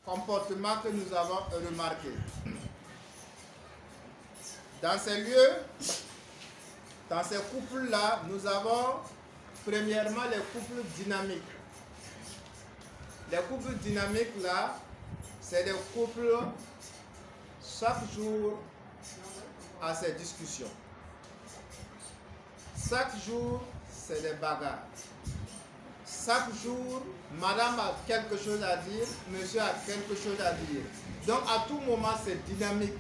comportements que nous avons remarqués. Dans ces lieux, dans ces couples-là, nous avons premièrement les couples dynamiques. Les couples dynamiques là, c'est des couples chaque jour à ces discussions. Chaque jour, c'est des bagarres. Chaque jour, madame a quelque chose à dire, monsieur a quelque chose à dire. Donc à tout moment, c'est dynamique.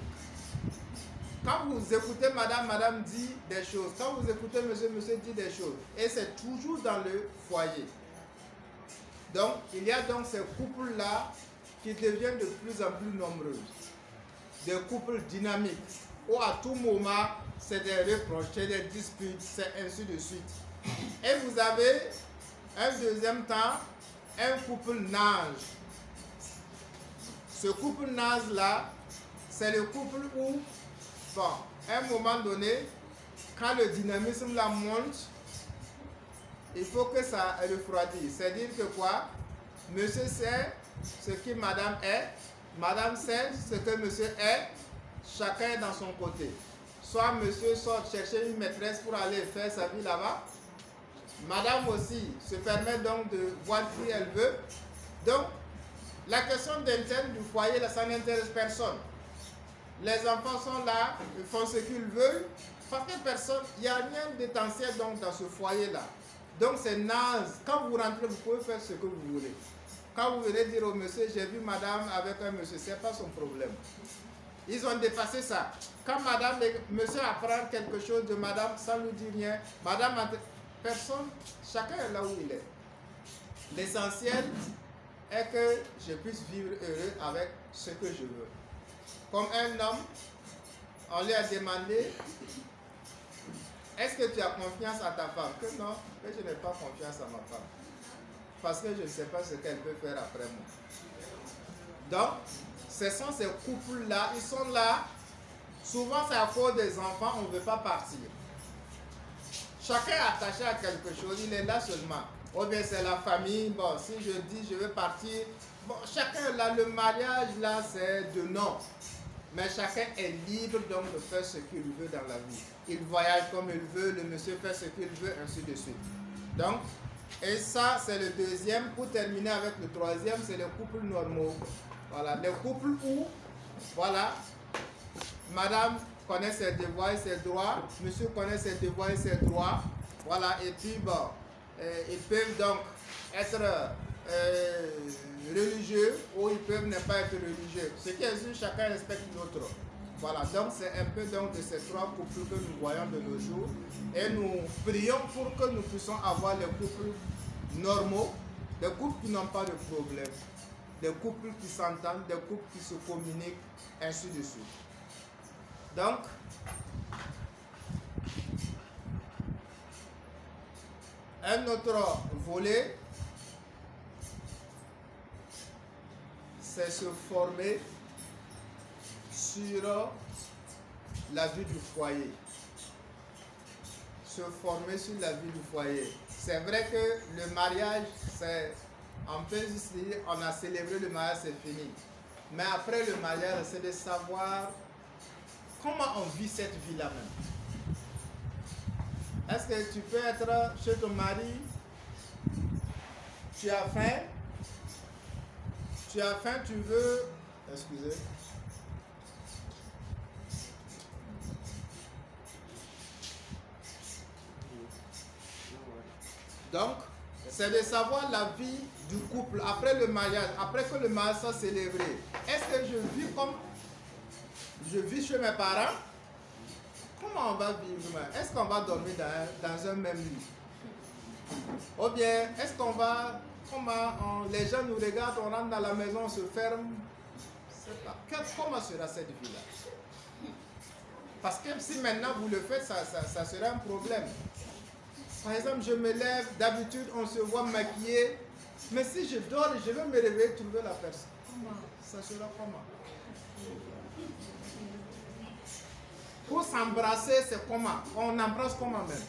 Quand vous écoutez madame, madame dit des choses. Quand vous écoutez monsieur, monsieur dit des choses. Et c'est toujours dans le foyer. Donc, il y a donc ces couples-là qui deviennent de plus en plus nombreux. Des couples dynamiques, où à tout moment, c'est des reproches, c'est des disputes, c'est ainsi de suite. Et vous avez un deuxième temps, un couple nage. Ce couple nage-là, c'est le couple où, bon, à un moment donné, quand le dynamisme la monte, il faut que ça refroidisse. C'est-à-dire que quoi? Monsieur sait ce que madame est, madame sait ce que monsieur est, chacun est dans son côté. Soit monsieur sort chercher une maîtresse pour aller faire sa vie là-bas, madame aussi se permet donc de voir qui elle veut. Donc, la question d'interne du foyer, là, ça n'intéresse personne. Les enfants sont là, ils font ce qu'ils veulent, parce que personne, il n'y a rien d'essentiel donc dans ce foyer-là. Donc c'est naze. Quand vous rentrez, vous pouvez faire ce que vous voulez. Quand vous venez dire au monsieur, j'ai vu madame avec un monsieur, ce n'est pas son problème. Ils ont dépassé ça. Quand madame, monsieur apprend quelque chose de madame, ça ne lui dit rien. Madame, personne, chacun est là où il est. L'essentiel est que je puisse vivre heureux avec ce que je veux. Comme un homme, on lui a demandé, est-ce que tu as confiance à ta femme? Que non, que je n'ai pas confiance à ma femme. Parce que je ne sais pas ce qu'elle peut faire après moi. Donc, ce sont ces couples-là, ils sont là. Souvent, c'est à cause des enfants, on ne veut pas partir. Chacun est attaché à quelque chose, il est là seulement. Ou bien c'est la famille, bon, si je dis je veux partir, bon, chacun là, le mariage là, c'est de non. Mais chacun est libre donc de faire ce qu'il veut dans la vie. Il voyage comme il veut, le monsieur fait ce qu'il veut, ainsi de suite. Donc, et ça c'est le deuxième. Pour terminer avec le troisième, c'est les couples normaux. Voilà, les couples où, voilà, madame connaît ses devoirs et ses droits, monsieur connaît ses devoirs et ses droits. Voilà, et puis bon, ils peuvent donc être religieux ou ils peuvent ne pas être religieux. Ce qui est sûr, chacun respecte l'autre. Voilà, donc c'est un peu donc de ces trois couples que nous voyons de nos jours. Et nous prions pour que nous puissions avoir les couples normaux, des couples qui n'ont pas de problème, des couples qui s'entendent, des couples qui se communiquent, ainsi de suite. Donc, un autre volet, c'est se former sur la vie du foyer. Se former sur la vie du foyer. C'est vrai que le mariage, c'est, on peut juste dire, on a célébré le mariage, c'est fini. Mais après le mariage, c'est de savoir comment on vit cette vie-là même. Est-ce que tu peux être chez ton mari, tu as faim, tu veux, excusez, donc, c'est de savoir la vie du couple après le mariage, après que le mariage soit célébré. Est-ce que je vis comme je vis chez mes parents? Comment on va vivre? Est-ce qu'on va dormir dans un même lit? Ou bien, est-ce qu'on va, les gens nous regardent, on rentre dans la maison, on se ferme? Comment sera cette vie-là? Parce que si maintenant vous le faites, ça sera un problème. Par exemple, je me lève, d'habitude on se voit maquillé, mais si je dors, je vais me réveiller, trouver la personne. Comment? Ça sera comment? Pour s'embrasser, c'est comment? On embrasse comment même?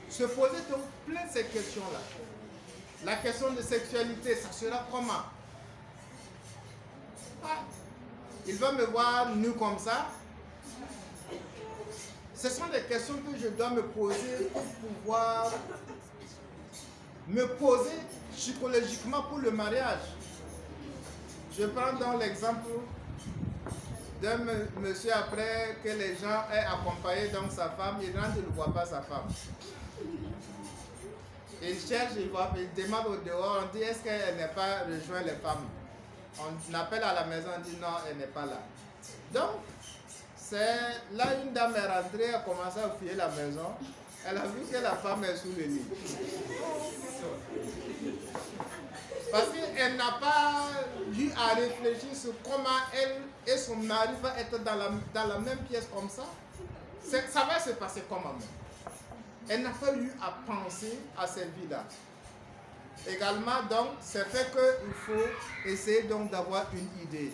Se poser plein de ces questions-là. La question de sexualité, ça sera comment? Ah, il va me voir nu comme ça. Ce sont des questions que je dois me poser pour pouvoir me poser psychologiquement pour le mariage. Je prends donc l'exemple d'un monsieur après que les gens aient accompagné donc sa femme, il rentre, il ne voit pas sa femme. Il cherche, il demande au dehors, on dit est-ce qu'elle n'est pas rejoint les femmes? On appelle à la maison, on dit non, elle n'est pas là. Donc, c'est là une dame est rentrée, a commencé à fouiller la maison. Elle a vu que la femme est sous le lit. Parce qu'elle n'a pas eu à réfléchir sur comment elle et son mari vont être dans la même pièce comme ça. Ça va se passer comment? Elle n'a pas eu à penser à cette vie-là. Également, donc, c'est fait qu'il faut essayer donc d'avoir une idée.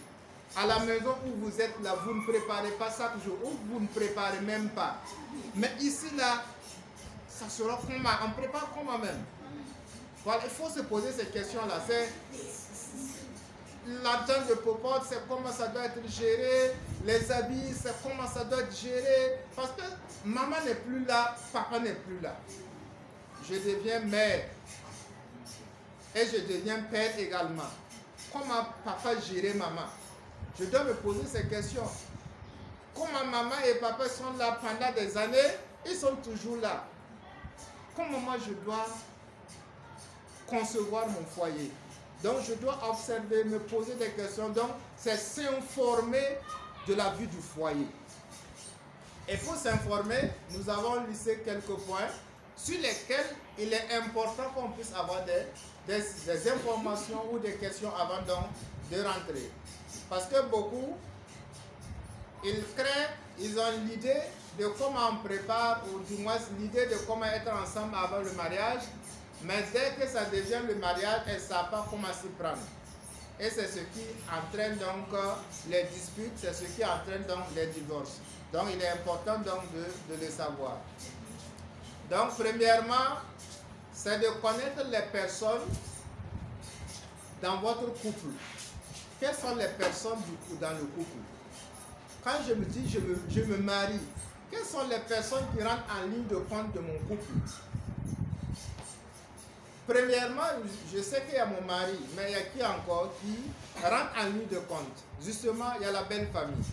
À la maison où vous êtes là, vous ne préparez pas chaque jour, ou vous ne préparez même pas. Mais ici, là, ça sera comment? On prépare comment même? Voilà, il faut se poser ces questions-là. C'est l'argent de popote, c'est comment ça doit être géré. Les habits, c'est comment ça doit être géré. Parce que maman n'est plus là, papa n'est plus là. Je deviens mère. Et je deviens père également. Comment papa gérait maman? Je dois me poser ces questions. Comment maman et papa sont là pendant des années, ils sont toujours là. Comment moi je dois concevoir mon foyer? Donc je dois observer, me poser des questions. Donc c'est s'informer de la vie du foyer. Et pour s'informer, nous avons listé quelques points sur lesquels il est important qu'on puisse avoir des informations ou des questions avant donc de rentrer. Parce que beaucoup, ils créent, ils ont l'idée de comment on prépare, ou du moins l'idée de comment être ensemble avant le mariage, mais dès que ça devient le mariage, elles ne savent pas comment s'y prendre. Et c'est ce qui entraîne donc les disputes, c'est ce qui entraîne donc les divorces. Donc il est important donc de le savoir. Donc premièrement, c'est de connaître les personnes dans votre couple. Quelles sont les personnes dans le couple? Quand je me dis je me marie, quelles sont les personnes qui rentrent en ligne de compte de mon couple? Premièrement, je sais qu'il y a mon mari, mais il y a qui encore qui rentre en ligne de compte? Justement, il y a la belle famille.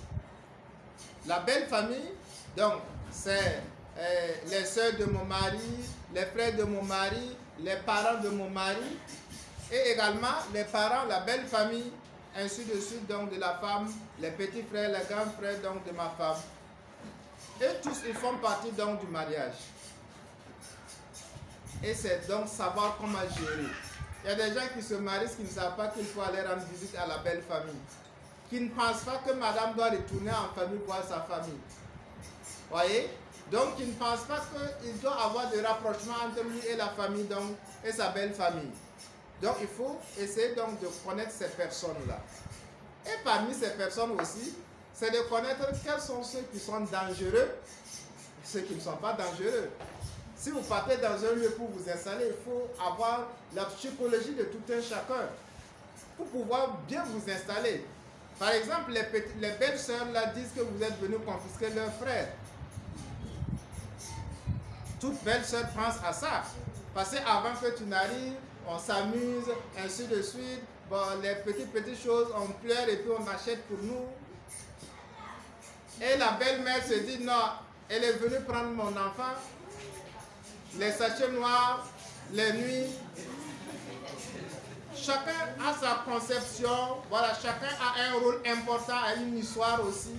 La belle famille, donc, c'est les soeurs de mon mari, les frères de mon mari, les parents de mon mari, et également les parents, la belle famille, ainsi de suite, donc de la femme, les petits frères, les grands frères donc de ma femme. Et tous, ils font partie donc du mariage. Et c'est donc savoir comment gérer. Il y a des gens qui se marient qui ne savent pas qu'il faut aller rendre visite à la belle famille. Qui ne pensent pas que madame doit retourner en famille voir sa famille. Voyez? Donc, ils ne pensent pas qu'il doit avoir des rapprochements entre lui et la famille donc, et sa belle famille. Donc, il faut essayer donc de connaître ces personnes-là. Et parmi ces personnes aussi, c'est de connaître quels sont ceux qui sont dangereux et ceux qui ne sont pas dangereux. Si vous partez dans un lieu pour vous installer, il faut avoir la psychologie de tout un chacun pour pouvoir bien vous installer. Par exemple, les belles sœurs là disent que vous êtes venus confisquer leurs frères. Toute belle sœur pense à ça. Parce qu'avant que tu n'arrives, on s'amuse, ainsi de suite. Bon, les petites choses, on pleure et puis on achète pour nous. Et la belle-mère se dit, non, elle est venue prendre mon enfant. Les sachets noirs, les nuits. Chacun a sa conception, voilà, chacun a un rôle important, a une histoire aussi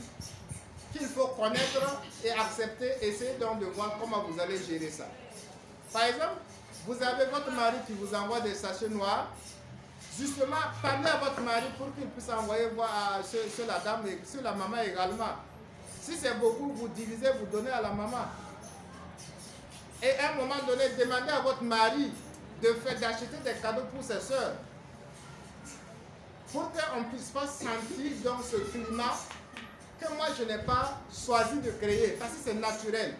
qu'il faut connaître et accepter, essayer donc de voir comment vous allez gérer ça. Par exemple, vous avez votre mari qui vous envoie des sachets noirs. Justement, parlez à votre mari pour qu'il puisse envoyer voir sur la dame et sur la maman également. Si c'est beaucoup, vous divisez, vous donnez à la maman. Et à un moment donné, demandez à votre mari d'acheter des cadeaux pour ses soeurs. Pour qu'on ne puisse pas sentir dans ce climat que moi je n'ai pas choisi de créer, parce que c'est naturel.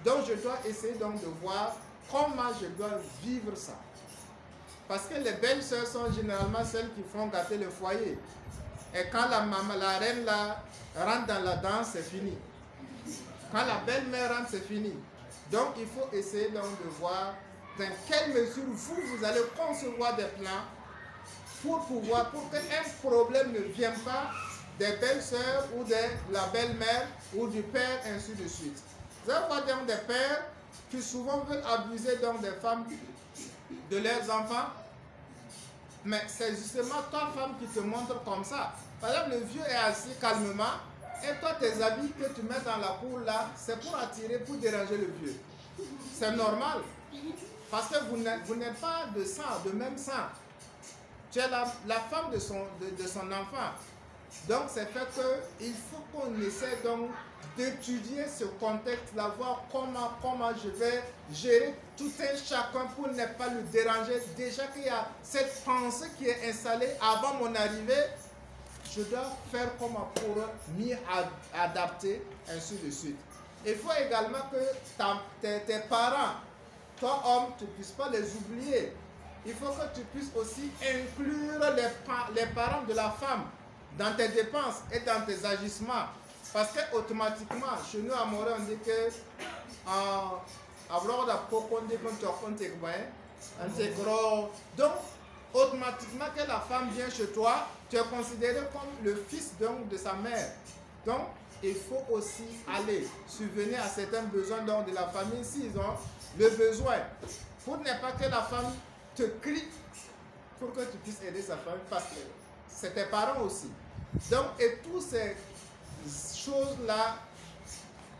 Donc je dois essayer donc de voir comment je dois vivre ça. Parce que les belles-sœurs sont généralement celles qui font gâter le foyer. Et quand la maman, la reine là, rentre dans la danse, c'est fini. Quand la belle-mère rentre, c'est fini. Donc il faut essayer donc de voir dans quelle mesure vous allez concevoir des plans pour qu'un problème ne vienne pas des belles-sœurs ou de la belle-mère ou du père, ainsi de suite. Vous allez voir donc des pères qui souvent veulent abuser donc des femmes de leurs enfants. Mais c'est justement ta femme qui te montre comme ça. Par exemple, le vieux est assis calmement et toi, tes habits que tu mets dans la cour là, c'est pour attirer, pour déranger le vieux. C'est normal. Parce que vous n'êtes pas de sang, de même sang. Tu es la femme de son enfant. Donc, c'est fait qu'il faut qu'on essaie donc d'étudier ce contexte-là, voir comment je vais gérer tout un chacun pour ne pas le déranger. Déjà qu'il y a cette pensée qui est installée avant mon arrivée, je dois faire comment pour m'y adapter, ainsi de suite. Il faut également que tes parents, toi homme, tu ne puisses pas les oublier. Il faut que tu puisses aussi inclure les parents de la femme dans tes dépenses et dans tes agissements. Parce que automatiquement, chez nous à Morée, on dit que donc, automatiquement que la femme vient chez toi, tu es considéré comme le fils donc, de sa mère. Donc, il faut aussi aller subvenir à certains besoins donc, de la famille s'ils ont le besoin. Pour ne pas que la femme te crie pour que tu puisses aider sa famille, parce que c'est tes parents aussi. Donc, et toutes ces choses-là,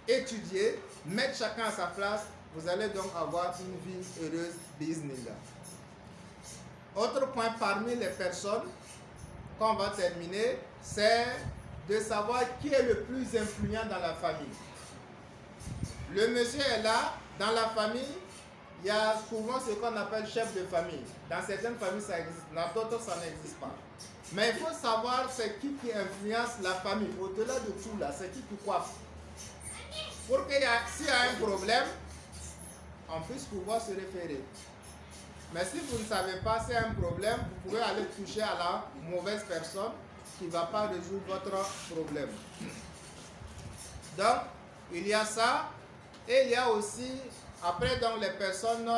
étudier, mettre chacun à sa place, vous allez donc avoir une vie heureuse, bismillah. Autre point parmi les personnes qu'on va terminer, c'est de savoir qui est le plus influent dans la famille. Le monsieur est là, dans la famille, il y a souvent ce qu'on appelle chef de famille. Dans certaines familles, ça existe, dans d'autres, ça n'existe pas. Mais il faut savoir c'est qui influence la famille. Au-delà de tout, là, c'est qui coiffe. Pour que s'il y a un problème, on puisse pouvoir se référer. Mais si vous ne savez pas s'il y a un problème, vous pouvez aller toucher à la mauvaise personne qui ne va pas résoudre votre problème. Donc, il y a ça. Et il y a aussi, après, dans les personnes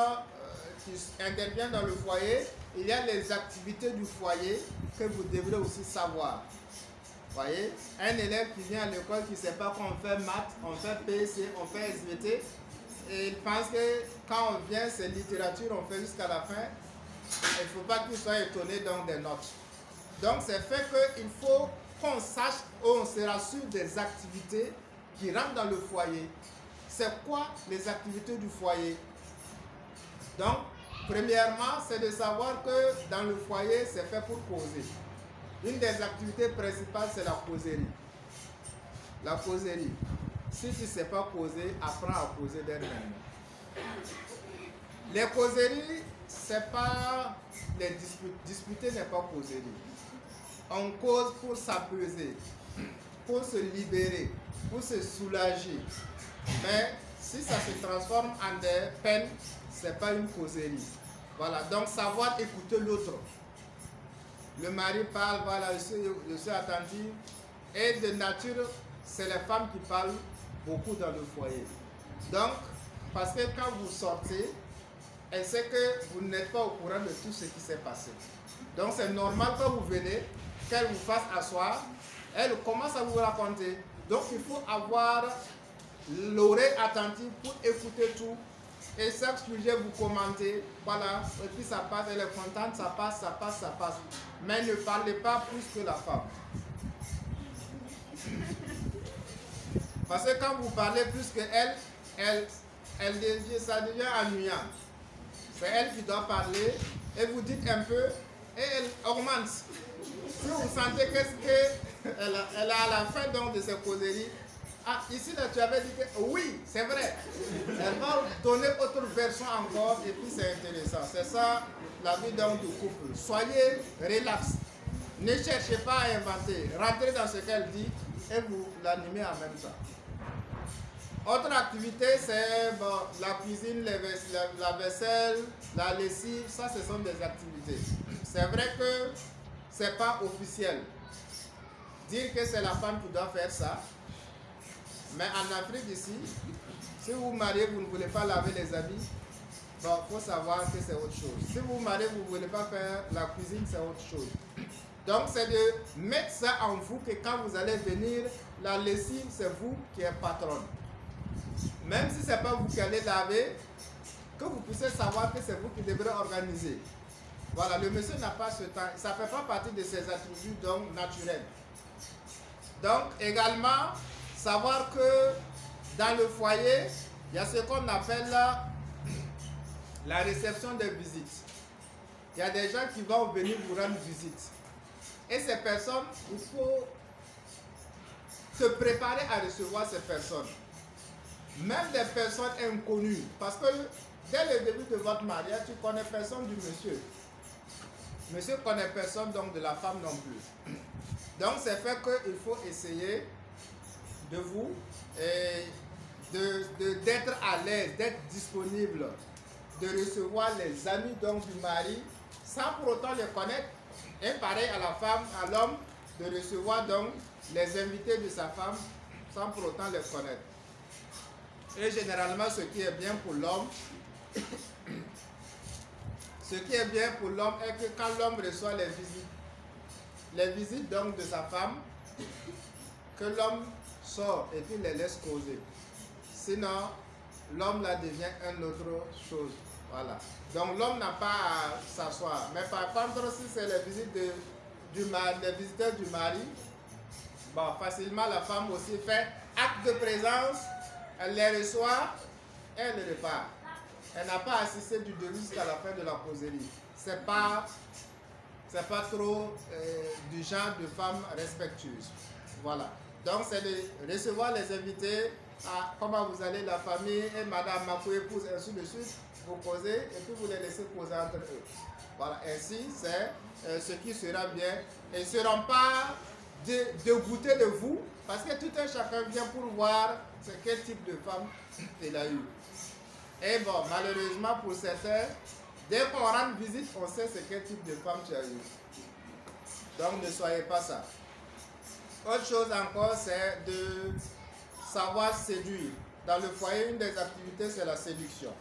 qui interviennent dans le foyer, il y a les activités du foyer que vous devrez aussi savoir. Voyez, un élève qui vient à l'école qui ne sait pas qu'on fait maths, on fait PC, on fait SVT, et il pense que quand on vient, c'est littérature, on fait jusqu'à la fin. Il ne faut pas qu'il soit étonné donc des notes. Donc c'est fait qu'il faut qu'on sache, on se rassure des activités qui rentrent dans le foyer. C'est quoi les activités du foyer? Donc, premièrement, c'est de savoir que dans le foyer, c'est fait pour causer. Une des activités principales, c'est la causerie. La causerie. Si tu ne sais pas causer, apprends à causer d'elle-même. Les causeries, c'est pas les disputes. Disputer n'est pas causerie. On cause pour s'apaiser, pour se libérer, pour se soulager. Mais si ça se transforme en des peines, ce n'est pas une causerie. Voilà, donc savoir écouter l'autre. Le mari parle, voilà, je suis attentif. Et de nature, c'est les femmes qui parlent beaucoup dans le foyer. Donc, parce que quand vous sortez, elle sait que vous n'êtes pas au courant de tout ce qui s'est passé. Donc c'est normal quand vous venez, qu'elle vous fasse asseoir, elle commence à vous raconter. Donc il faut avoir l'oreille attentive pour écouter tout. Et chaque sujet vous commentez, voilà, et puis ça passe, elle est contente, ça passe, ça passe, ça passe. Mais ne parlez pas plus que la femme. Parce que quand vous parlez plus qu'elle, ça devient ennuyant. C'est elle qui doit parler, et vous dites un peu, et elle augmente. Si vous sentez qu'elle a à la fin donc, de ses causeries, ah, ici là, tu avais dit que oui, c'est vrai. Elle va donner autre version encore et puis c'est intéressant. C'est ça la vie d'un couple. Soyez relax. Ne cherchez pas à inventer. Rentrez dans ce qu'elle dit et vous l'animez en même temps. Autre activité, c'est bon, la cuisine, la vaisselle, la lessive, ça ce sont des activités. C'est vrai que ce n'est pas officiel. Dire que c'est la femme qui doit faire ça. Mais en Afrique ici, si vous vous mariez, vous ne voulez pas laver les habits, bon, il faut savoir que c'est autre chose. Si vous vous mariez, vous ne voulez pas faire la cuisine, c'est autre chose. Donc c'est de mettre ça en vous que quand vous allez venir, la lessive, c'est vous qui êtes patronne. Même si ce n'est pas vous qui allez laver, que vous puissiez savoir que c'est vous qui devrez organiser. Voilà, le monsieur n'a pas ce temps. Ça ne fait pas partie de ses attributs donc naturels. Donc également, savoir que dans le foyer, il y a ce qu'on appelle la réception des visites. Il y a des gens qui vont venir vous rendre visite. Et ces personnes, il faut se préparer à recevoir ces personnes. Même des personnes inconnues. Parce que dès le début de votre mariage, tu ne connais personne du monsieur. Monsieur ne connaît personne donc de la femme non plus. Donc c'est fait qu'il faut essayer de vous d'être à l'aise, d'être disponible, de recevoir les amis donc du mari sans pour autant les connaître. Et pareil à la femme, à l'homme, de recevoir donc les invités de sa femme sans pour autant les connaître. Et généralement, ce qui est bien pour l'homme, ce qui est bien pour l'homme est que quand l'homme reçoit les visites donc de sa femme, que l'homme sort et puis les laisse causer. Sinon, l'homme là devient une autre chose. Voilà. Donc l'homme n'a pas à s'asseoir. Mais par contre, si c'est les visites les visiteurs du mari, bon, facilement la femme aussi fait acte de présence, elle les reçoit, elle repart. Elle n'a pas assisté du début jusqu'à la fin de la causerie. C'est pas trop du genre de femme respectueuse. Voilà. Donc c'est de recevoir les invités, comment vous allez la famille, et madame ma co-épouse, ainsi de suite, vous causez et puis vous les laissez causer entre eux. Voilà, ainsi c'est ce qui sera bien. Et ils ne seront pas dégoûtés de vous, parce que tout un chacun vient pour voir quel type de femme il a eu. Et bon, malheureusement pour certains, dès qu'on rend visite, on sait quel type de femme tu as eu. Donc ne soyez pas ça. Autre chose encore, c'est de savoir séduire. Dans le foyer, une des activités, c'est la séduction.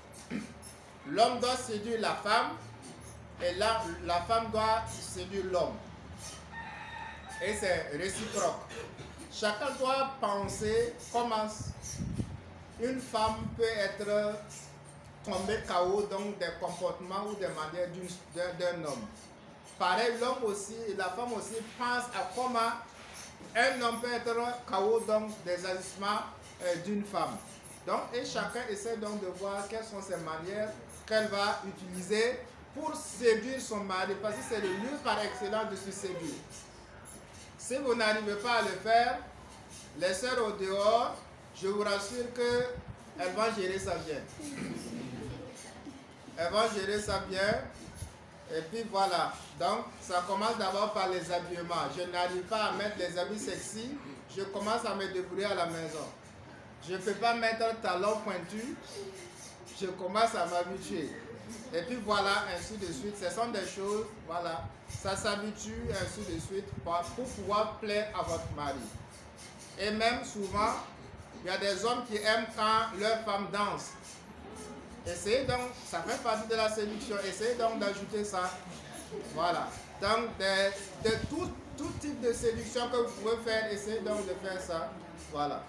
L'homme doit séduire la femme et la femme doit séduire l'homme. Et c'est réciproque. Chacun doit penser comment une femme peut être tombée KO donc des comportements ou des manières d'un homme. Pareil, l'homme aussi et la femme aussi pensent à comment un homme peut être KO donc des agissements d'une femme. Donc, et chacun essaie donc de voir quelles sont ces manières qu'elle va utiliser pour séduire son mari, parce que c'est le lieu par excellence de se séduire. Si vous n'arrivez pas à le faire, les sœurs au dehors, je vous rassure qu'elles vont gérer ça bien. Elles vont gérer ça bien. Et puis voilà. Donc, ça commence d'abord par les habillements. Je n'arrive pas à mettre les habits sexy. Je commence à me débrouiller à la maison. Je ne peux pas mettre un talon pointu. Je commence à m'habituer. Et puis voilà, ainsi de suite. Ce sont des choses, voilà. Ça s'habitue, ainsi de suite, pour pouvoir plaire à votre mari. Et même souvent, il y a des hommes qui aiment quand leur femme danse. Essayez donc, ça fait partie de la séduction, essayez donc d'ajouter ça. Voilà. Donc, de tout type de séduction que vous pouvez faire, essayez donc de faire ça. Voilà.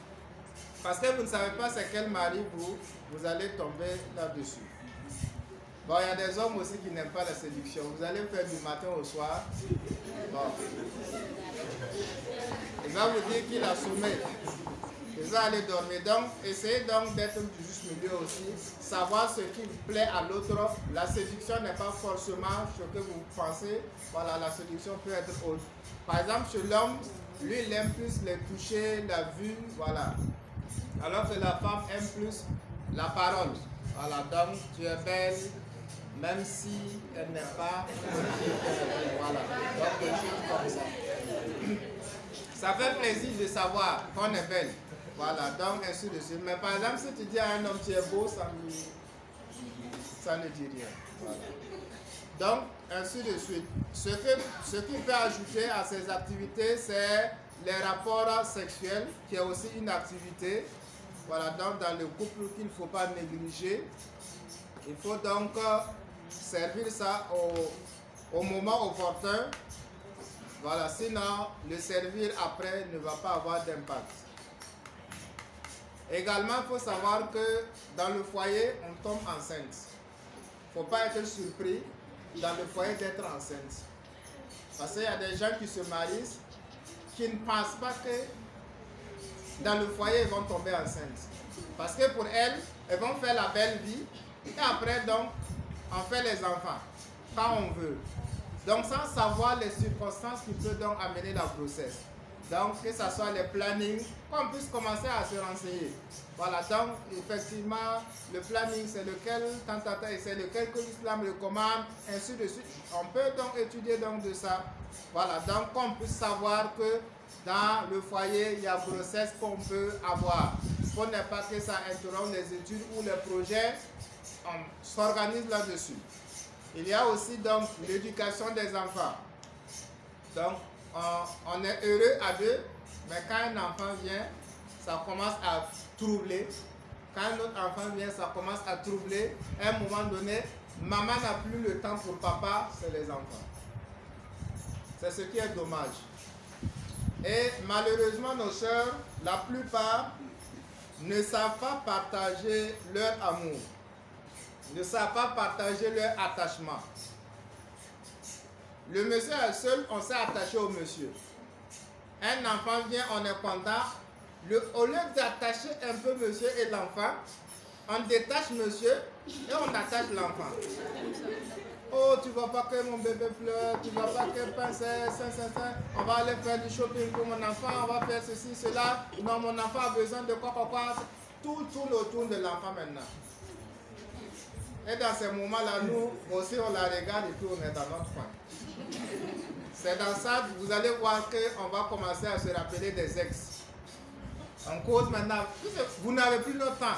Parce que vous ne savez pas c'est quel mari vous allez tomber là-dessus. Bon, il y a des hommes aussi qui n'aiment pas la séduction. Vous allez faire du matin au soir. Bon. Il va vous dire qu'il a sommeil. Il va aller dormir. Donc, essayez donc d'être du juste milieu aussi. Savoir ce qui plaît à l'autre. La séduction n'est pas forcément ce que vous pensez. Voilà, la séduction peut être autre. Par exemple, chez l'homme, lui, il aime plus les toucher, la vue, voilà. Alors que la femme aime plus la parole. Voilà, donc tu es belle, même si elle n'est pas. Voilà, donc des choses comme ça. Ça fait plaisir de savoir qu'on est belle. Voilà, donc ainsi de suite. Mais par exemple, si tu dis à un homme tu es beau, ça ne dit rien. Voilà. Donc, ainsi de suite. Ce qu'il peut ajouter à ces activités, c'est les rapports sexuels, qui est aussi une activité. Voilà, donc dans le couple qu'il ne faut pas négliger. Il faut donc servir ça au moment opportun. Voilà, sinon le servir après ne va pas avoir d'impact. Également, il faut savoir que dans le foyer, on tombe enceinte. Il ne faut pas être surpris dans le foyer d'être enceinte. Parce qu'il y a des gens qui se marient qui ne pensent pas que dans le foyer, ils vont tomber enceintes. Parce que pour elles, elles vont faire la belle vie et après, donc, on fait les enfants quand on veut. Donc, sans savoir les circonstances qui peuvent donc amener la grossesse. Donc, que ce soit les plannings, qu'on puisse commencer à se renseigner. Voilà, donc, effectivement, le planning, c'est lequel, c'est lequel que l'islam recommande, ainsi de suite. On peut donc étudier donc de ça. Voilà, donc, qu'on puisse savoir que dans le foyer, il y a grossesse qu'on peut avoir. Pour ne pas que ça interrompe les études ou les projets, on s'organise là-dessus. Il y a aussi donc l'éducation des enfants. Donc, on est heureux à deux, mais quand un enfant vient, ça commence à troubler. Quand un autre enfant vient, ça commence à troubler. À un moment donné, maman n'a plus le temps pour papa, c'est les enfants. C'est ce qui est dommage. Et malheureusement, nos sœurs, la plupart, ne savent pas partager leur amour. Ne savent pas partager leur attachement. Le monsieur est seul, on s'est attaché au monsieur. Un enfant vient, on est content. Au lieu d'attacher un peu monsieur et l'enfant, on détache monsieur et on attache l'enfant. Oh, tu ne vois pas que mon bébé pleure, tu ne vois pas que princesse, on va aller faire du shopping pour mon enfant, on va faire ceci, cela. Non, mon enfant a besoin de quoi. Tout tourne autour de l'enfant maintenant. Et dans ces moments-là, nous aussi, on la regarde et puis on est dans notre coin. C'est dans ça que vous allez voir qu'on va commencer à se rappeler des ex. On cause maintenant, vous n'avez plus le temps.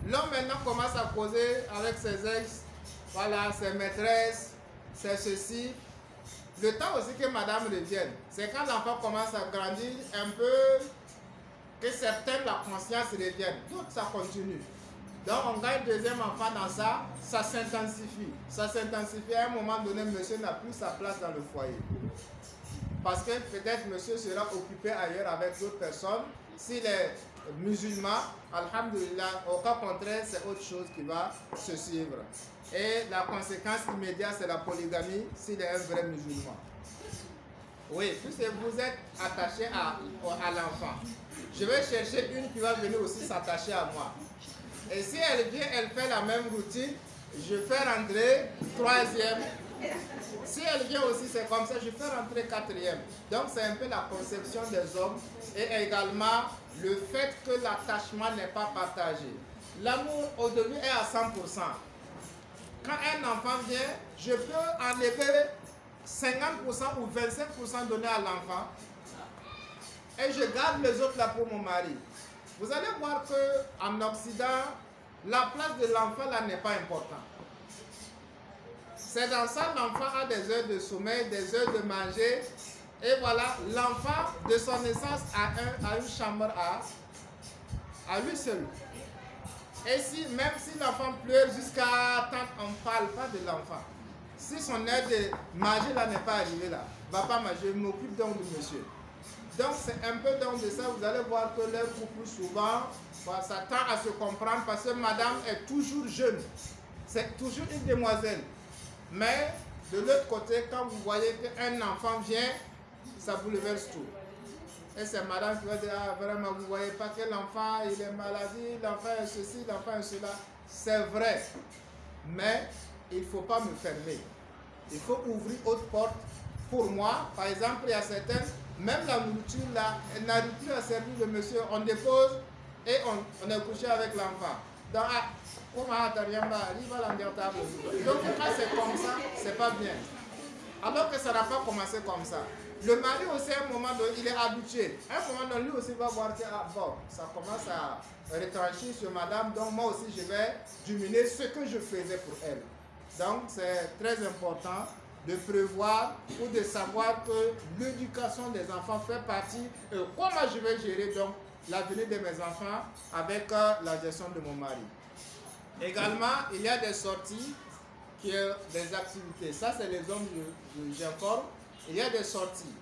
L'homme maintenant commence à causer avec ses ex, voilà, ses maîtresses, c'est ceci. Le temps aussi que madame revienne, c'est quand l'enfant commence à grandir un peu, que certaines, la conscience revienne. D'autres, ça continue. Donc on gagne deuxième enfant dans ça, ça s'intensifie. Ça s'intensifie à un moment donné, monsieur n'a plus sa place dans le foyer. Parce que peut-être monsieur sera occupé ailleurs avec d'autres personnes. S'il est musulman, alhamdulillah, au cas contraire, c'est autre chose qui va se suivre. Et la conséquence immédiate, c'est la polygamie s'il est un vrai musulman. Oui, puisque vous êtes attaché à l'enfant. Je vais chercher une qui va venir aussi s'attacher à moi. Et si elle vient, elle fait la même routine, je fais rentrer troisième. Si elle vient aussi, c'est comme ça, je fais rentrer quatrième. Donc c'est un peu la conception des hommes et également le fait que l'attachement n'est pas partagé. L'amour au début est à 100%. Quand un enfant vient, je peux enlever 50% ou 25% donner à l'enfant et je garde les autres là pour mon mari. Vous allez voir qu'en Occident, la place de l'enfant là n'est pas importante. C'est dans ça l'enfant a des heures de sommeil, des heures de manger. Et voilà, l'enfant de son naissance a une chambre à lui seul. Et même si l'enfant pleure jusqu'à temps, on ne parle pas de l'enfant. Si son heure de manger là n'est pas arrivée là, papa, je m'occupe donc de monsieur. Donc c'est un peu donc de ça, vous allez voir que leur couple souvent, ça tend à se comprendre parce que madame est toujours jeune. C'est toujours une demoiselle. Mais de l'autre côté, quand vous voyez qu'un enfant vient, ça bouleverse tout. Et c'est madame qui va dire, ah, vraiment, vous ne voyez pas que l'enfant, il est maladie, l'enfant est ceci, l'enfant est cela. C'est vrai. Mais il ne faut pas me fermer. Il faut ouvrir autre porte. Pour moi, par exemple, il y a certaines, même la nourriture là, elle n'arrive plus à servir le monsieur. On dépose et on est couché avec l'enfant. Donc, donc quand c'est comme ça, c'est pas bien. Alors que ça n'a pas commencé comme ça. Le mari aussi, à un moment donné, il est habitué. À un moment donné, lui aussi va voir que ah, bon, ça commence à retrancher sur madame, donc moi aussi je vais diminuer ce que je faisais pour elle. Donc c'est très important de prévoir ou de savoir que l'éducation des enfants fait partie de comment je vais gérer donc l'avenir de mes enfants avec la gestion de mon mari. Également, il y a des sorties, des activités. Ça, c'est les hommes, j'informe. Il y a des sorties.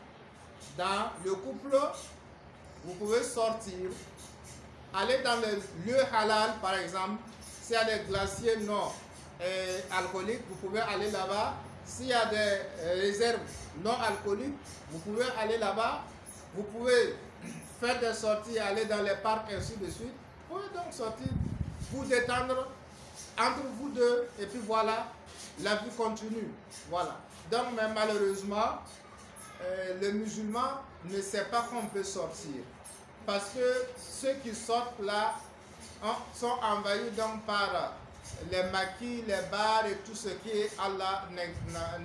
Dans le couple, vous pouvez sortir, aller dans le lieu halal, par exemple. S'il y a des glaciers non alcooliques, vous pouvez aller là-bas. S'il y a des réserves non alcooliques, vous pouvez aller là-bas. Vous pouvez faire des sorties, aller dans les parcs, ainsi de suite. Vous pouvez donc sortir, vous détendre entre vous deux, et puis voilà, la vie continue. Voilà. Donc, mais malheureusement, le musulman ne sait pas qu'on peut sortir. Parce que ceux qui sortent là sont envahis donc par les maquis, les bars et tout ce qui Allah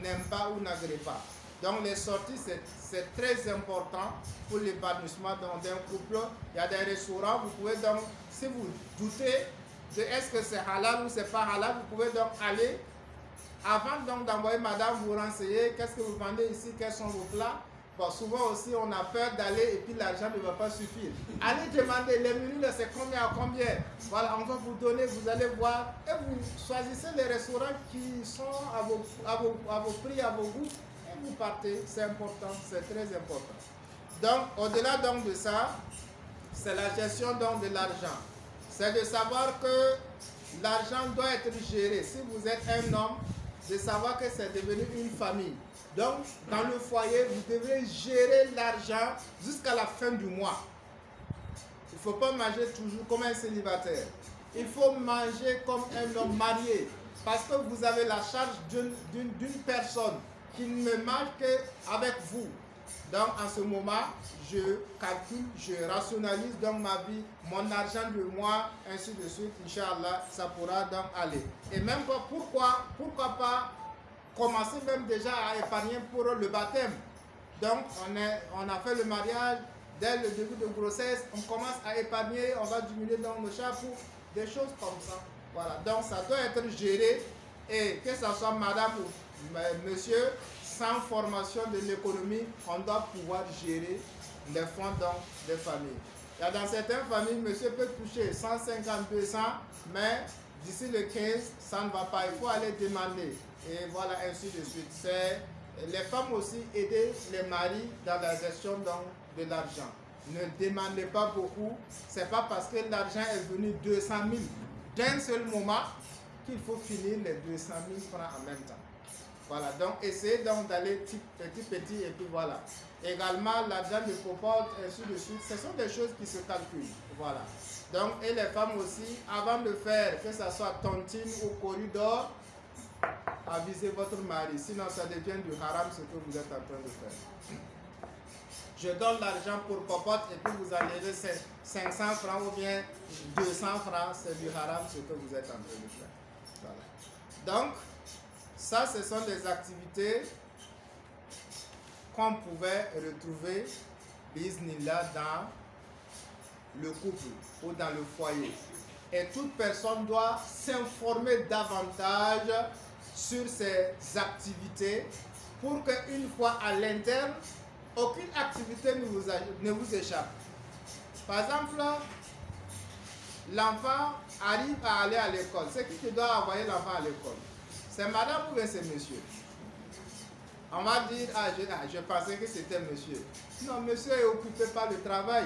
n'aime pas ou n'agrée pas. Donc les sorties, c'est très important pour l'épanouissement d'un couple. Il y a des restaurants, vous pouvez donc, si vous doutez de est-ce que c'est halal ou c'est pas halal, vous pouvez donc aller, avant donc d'envoyer madame vous renseigner, qu'est-ce que vous vendez ici, quels sont vos plats. Bon, souvent aussi on a peur d'aller et puis l'argent ne va pas suffire. Allez demander les menus, c'est combien à combien. Voilà, on va vous donner, vous allez voir et vous choisissez les restaurants qui sont à vos prix, à vos goûts et vous partez. C'est important, c'est très important. Donc, au-delà donc de ça, c'est la gestion donc de l'argent. C'est de savoir que l'argent doit être géré. Si vous êtes un homme, de savoir que c'est devenu une famille. Donc, dans le foyer, vous devrez gérer l'argent jusqu'à la fin du mois. Il ne faut pas manger toujours comme un célibataire. Il faut manger comme un homme marié. Parce que vous avez la charge d'une personne qui ne mange qu'avec vous. Donc, en ce moment, je calcule, je rationalise donc ma vie, mon argent de moi, ainsi de suite. Inch'Allah, ça pourra donc aller. Et même pourquoi pas commencer même déjà à épargner pour le baptême. Donc, on a fait le mariage, dès le début de grossesse, on commence à épargner, on va diminuer dans nos chapeaux, des choses comme ça. Voilà, donc ça doit être géré, et que ce soit madame ou monsieur, sans formation de l'économie, on doit pouvoir gérer les fonds des familles. Il y a dans certaines familles, monsieur peut toucher 150, 200, mais d'ici le 15, ça ne va pas, il faut aller demander. Et voilà, ainsi de suite. C'est les femmes aussi aider les maris dans la gestion de l'argent. Ne demandez pas beaucoup. Ce n'est pas parce que l'argent est venu 200 000 d'un seul moment qu'il faut finir les 200 000 francs en même temps. Voilà, donc essayez donc d'aller petit et puis voilà. Également, l'argent de popote, ainsi de suite, ce sont des choses qui se calculent. Voilà. Donc, et les femmes aussi, avant de faire, que ce soit tontine ou corridor, avisez votre mari, sinon ça devient du haram ce que vous êtes en train de faire. Je donne l'argent pour popote et puis vous enlevez 500 francs ou bien 200 francs, c'est du haram ce que vous êtes en train de faire. Voilà. Donc, ça, ce sont des activités qu'on pouvait retrouver, bismillah, dans le couple ou dans le foyer. Et toute personne doit s'informer davantage sur ces activités pour qu'une fois à l'interne, aucune activité ne vous échappe. Par exemple, l'enfant arrive à aller à l'école. C'est qui doit envoyer l'enfant à l'école? C'est madame ou bien c'est monsieur? On va dire, je pensais que c'était monsieur. Non, monsieur est occupé par le travail.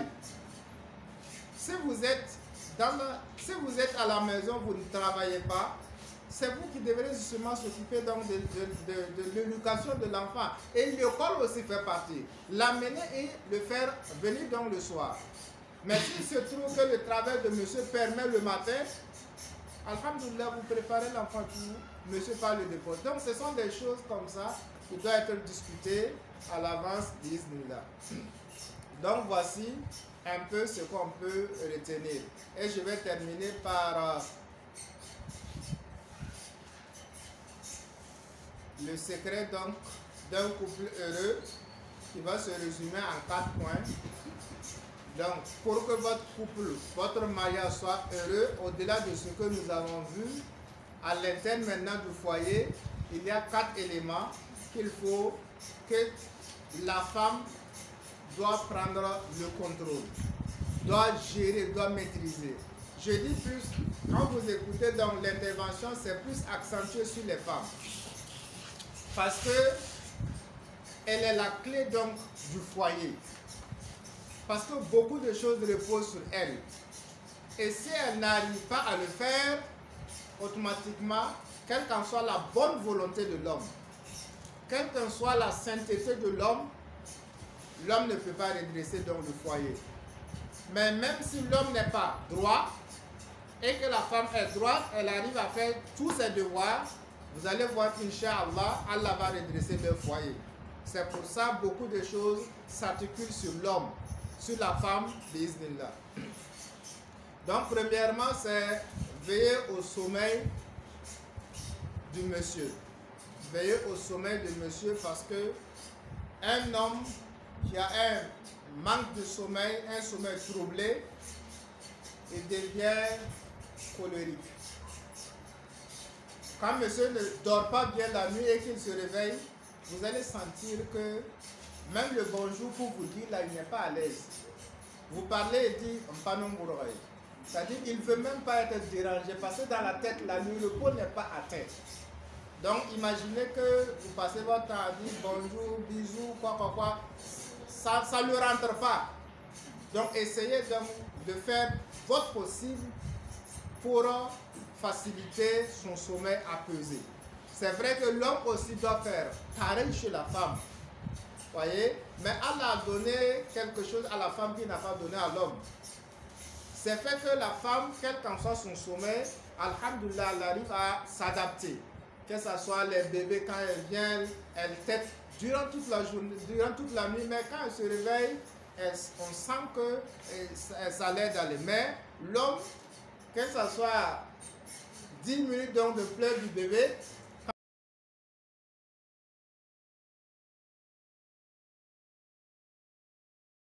Si vous êtes à la maison, vous ne travaillez pas, c'est vous qui devrez justement s'occuper donc de l'éducation de l'enfant. Et l'école aussi fait partie. L'amener et le faire venir donc le soir. Mais s'il se trouve que le travail de monsieur permet le matin, alhamdoulilah, vous préparez l'enfant tout, monsieur part le dépôt. Donc ce sont des choses comme ça qui doivent être discutées à l'avance, bismillah. Donc voici un peu ce qu'on peut retenir. Et je vais terminer par le secret donc d'un couple heureux. qui va se résumer en 4 points. Donc, pour que votre couple, votre mariage soit heureux, au-delà de ce que nous avons vu, à l'interne maintenant du foyer, il y a 4 éléments qu'il faut que la femme doit prendre le contrôle, doit gérer, doit maîtriser. Je dis plus, quand vous écoutez donc l'intervention, c'est plus accentué sur les femmes. Parce que elle est la clé donc du foyer. Parce que beaucoup de choses reposent sur elle. Et si elle n'arrive pas à le faire, automatiquement, quelle qu'en soit la bonne volonté de l'homme, quelle qu'en soit la sainteté de l'homme, l'homme ne peut pas redresser donc le foyer. Mais même si l'homme n'est pas droit et que la femme est droite, elle arrive à faire tous ses devoirs, vous allez voir qu'Inch'Allah, Allah va redresser le foyer. C'est pour ça que beaucoup de choses s'articulent sur l'homme, sur la femme, bi'Iznillah. Donc, premièrement, c'est veiller au sommeil du monsieur. Veiller au sommeil du monsieur parce que un homme qui a un manque de sommeil, un sommeil troublé, il devient colérique. Quand monsieur ne dort pas bien la nuit et qu'il se réveille, vous allez sentir que même le bonjour pour vous dire, là, il n'est pas à l'aise. Vous parlez et dit, c'est-à-dire qu'il ne veut même pas être dérangé parce que dans la tête, la nuit, le repos n'est pas atteint. Donc, imaginez que vous passez votre temps à dire bonjour, bisous, quoi. Ça ne le rentre pas. Donc, essayez donc de faire votre possible pour faciliter son sommeil apaisé. C'est vrai que l'homme aussi doit faire pareil chez la femme. Voyez? Mais Allah a donné quelque chose à la femme qu'il n'a pas donné à l'homme. C'est fait que la femme, quel qu'en soit son sommeil, alhamdoulilah, elle arrive à s'adapter. Que ce soit les bébés, quand elles viennent, elles têtent durant toute la journée, durant toute la nuit, mais quand elles se réveillent, on sent que ça l'aide d'aller. Mais l'homme, que ce soit 10 minutes donc de pleurs du bébé,